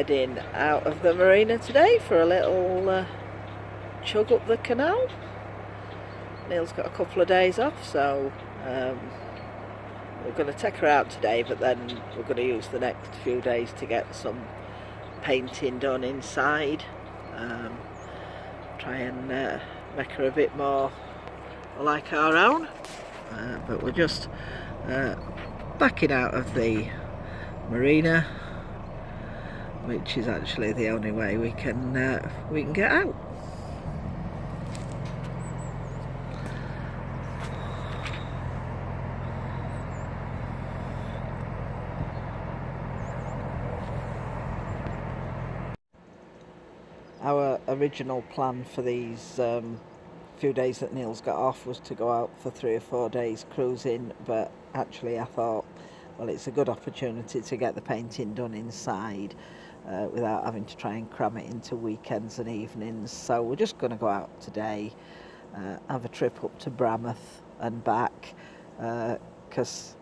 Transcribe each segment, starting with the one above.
heading out of the marina today for a little chug up the canal. Neil's got a couple of days off, so we're going to take her out today, but then we're going to use the next few days to get some painting done inside. Try and make her a bit more like our own. But we're just backing out of the marina, which is actually the only way we can get out. Our original plan for these few days that Neil's got off was to go out for 3 or 4 days cruising, but actually I thought, well, it's a good opportunity to get the painting done inside without having to try and cram it into weekends and evenings. So we're just going to go out today, have a trip up to Bramouth and back, because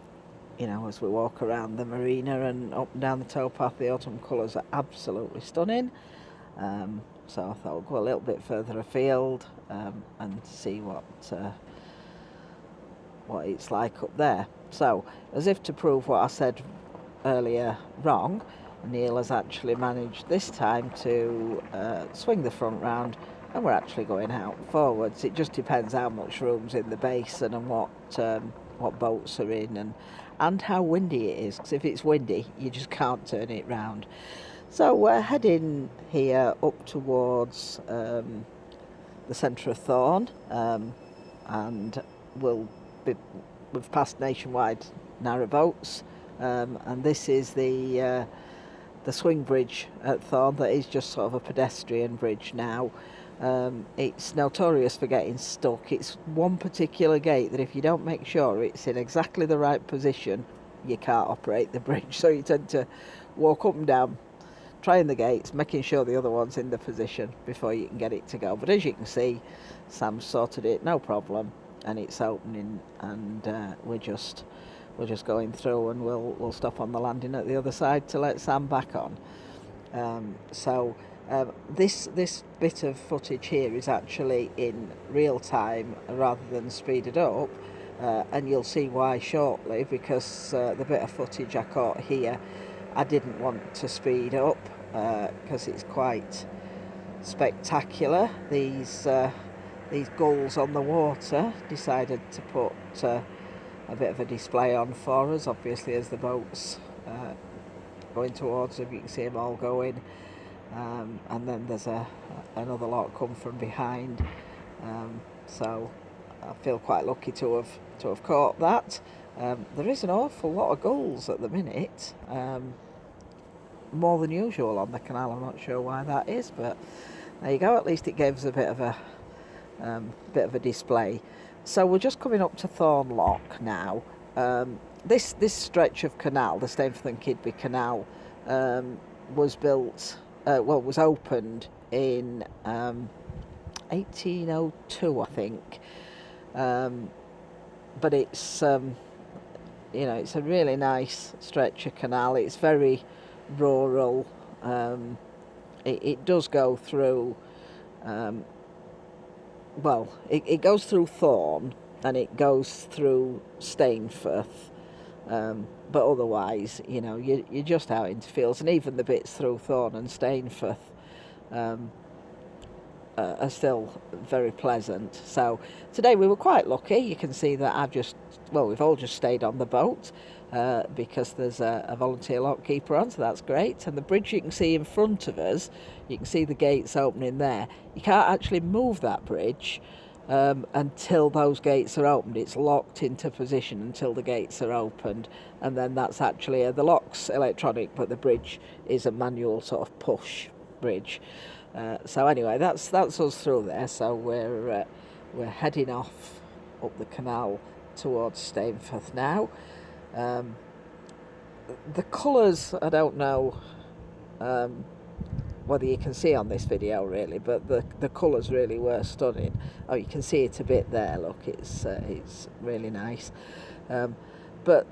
you know, as we walk around the marina and up and down the towpath, the autumn colours are absolutely stunning. So I thought we'll go a little bit further afield and see what it's like up there. So, as if to prove what I said earlier wrong, Neil has actually managed this time to swing the front round, and we're actually going out forwards. It just depends how much room's in the basin and what boats are in and how windy it is, because if it's windy you just can't turn it round. So we're heading here up towards the centre of Thorn, and we've passed Nationwide narrowboats, and this is the swing bridge at Thorn that is just sort of a pedestrian bridge now. It's notorious for getting stuck. It's one particular gate that if you don't make sure it's in exactly the right position, you can't operate the bridge. So you tend to walk up and down, trying the gates, making sure the other one's in the position before you can get it to go. But as you can see, Sam's sorted it, no problem, and it's opening, and we're just going through, and we'll stop on the landing at the other side to let Sam back on. This bit of footage here is actually in real time rather than speeded up, and you'll see why shortly, because the bit of footage I caught here I didn't want to speed up because it's quite spectacular. These gulls on the water decided to put a bit of a display on for us, obviously, as the boats going towards them. You can see them all going, and then there's another lot come from behind, so I feel quite lucky to have caught that. There is an awful lot of gulls at the minute, more than usual on the canal. I'm not sure why that is, but there you go. At least it gave us a bit of a display. So we're just coming up to Thorn Lock now. This stretch of canal, the Stainforth and Kidby Canal, was opened in 1802, I think. But it's it's a really nice stretch of canal. It's very rural. It does go through, it goes through Thorn, and it goes through Stainforth, but otherwise, you're just out into fields, and even the bits through Thorn and Stainforth are still very pleasant. So today we were quite lucky. You can see that we've all just stayed on the boat because there's a volunteer lock keeper on, so that's great. And the bridge you can see in front of us, you can see the gates opening there. You can't actually move that bridge until those gates are opened. It's locked into position until the gates are opened, and then that's actually the lock's electronic, but the bridge is a manual sort of push bridge. So anyway, that's us through there. So we're heading off up the canal towards Stainforth now. The colours, I don't know whether you can see on this video really, but the colours really were stunning. Oh, you can see it a bit there. Look, it's really nice. But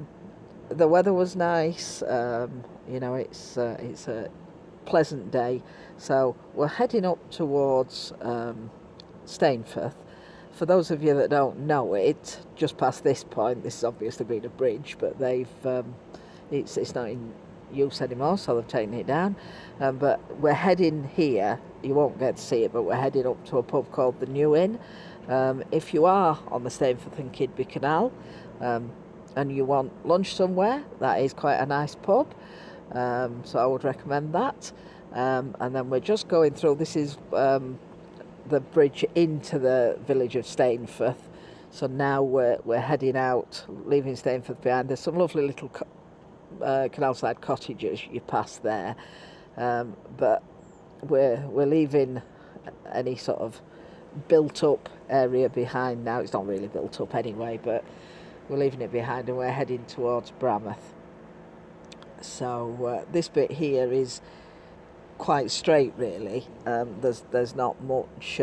the weather was nice. It's a pleasant day. So we're heading up towards Stainforth. For those of you that don't know it, just past this point, this has obviously been a bridge, but they've it's not in use anymore, so they've taken it down. But we're heading here. You won't get to see it, but we're heading up to a pub called the New Inn. If you are on the Stainforth and Kidby Canal and you want lunch somewhere, that is quite a nice pub. So I would recommend that. And then we're just going through. This is the bridge into the village of Stainforth. So now we're heading out, leaving Stainforth behind. There's some lovely little canalside cottages you pass there, but we're leaving any sort of built up area behind now. It's not really built up anyway, but we're leaving it behind and we're heading towards Bramouth. So this bit here is quite straight really. There's not much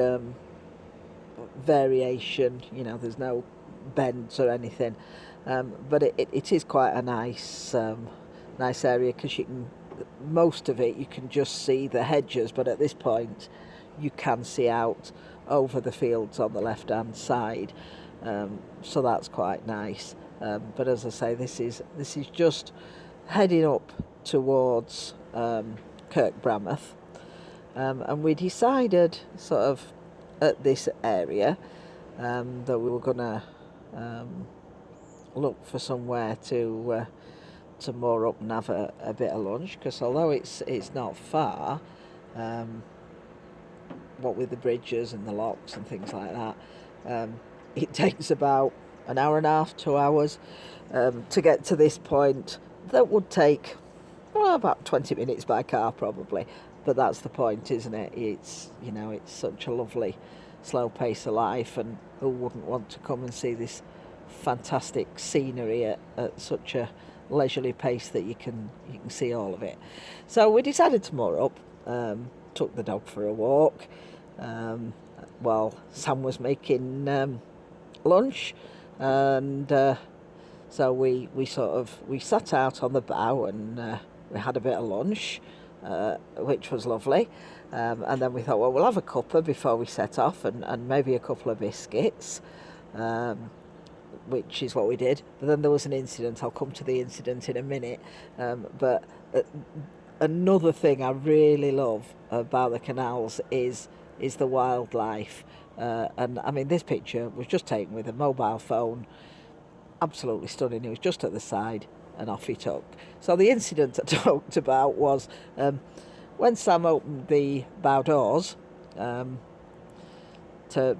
variation, you know, there's no bends or anything, but it is quite a nice nice area, because you can, most of it you can just see the hedges, but at this point you can see out over the fields on the left hand side, so that's quite nice. But as I say, this is just heading up towards Kirk Bramouth, and we decided sort of at this area that we were gonna look for somewhere to moor up and have a bit of lunch, because although it's not far, what with the bridges and the locks and things like that, it takes about an hour and a half, 2 hours to get to this point. That would take about 20 minutes by car probably, but that's the point, isn't it? It's, you know, it's such a lovely slow pace of life, and who wouldn't want to come and see this fantastic scenery at such a leisurely pace that you can see all of it. So we decided to moor up, took the dog for a walk while Sam was making lunch, and so we sat out on the bow and we had a bit of lunch, which was lovely, and then we thought, well, we'll have a cuppa before we set off, and maybe a couple of biscuits, which is what we did. But then there was an incident. I'll come to the incident in a minute, but another thing I really love about the canals is the wildlife, and I mean, this picture was just taken with a mobile phone, absolutely stunning. It was just at the side and off he took. So the incident I talked about was when Sam opened the bow doors to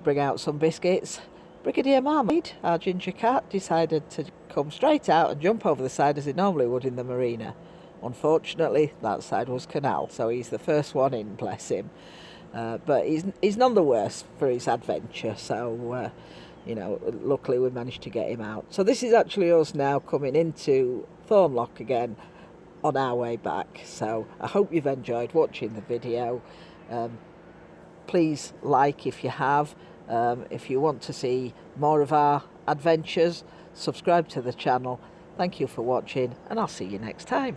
bring out some biscuits, Brigadier Marmalade, our ginger cat, decided to come straight out and jump over the side as he normally would in the marina. Unfortunately, that side was canal, so he's the first one in, bless him. But he's none the worse for his adventure, so you know, luckily we managed to get him out. So this is actually us now coming into Thornlock again on our way back. So I hope you've enjoyed watching the video. Please like if you have. If you want to see more of our adventures, subscribe to the channel. Thank you for watching, and I'll see you next time.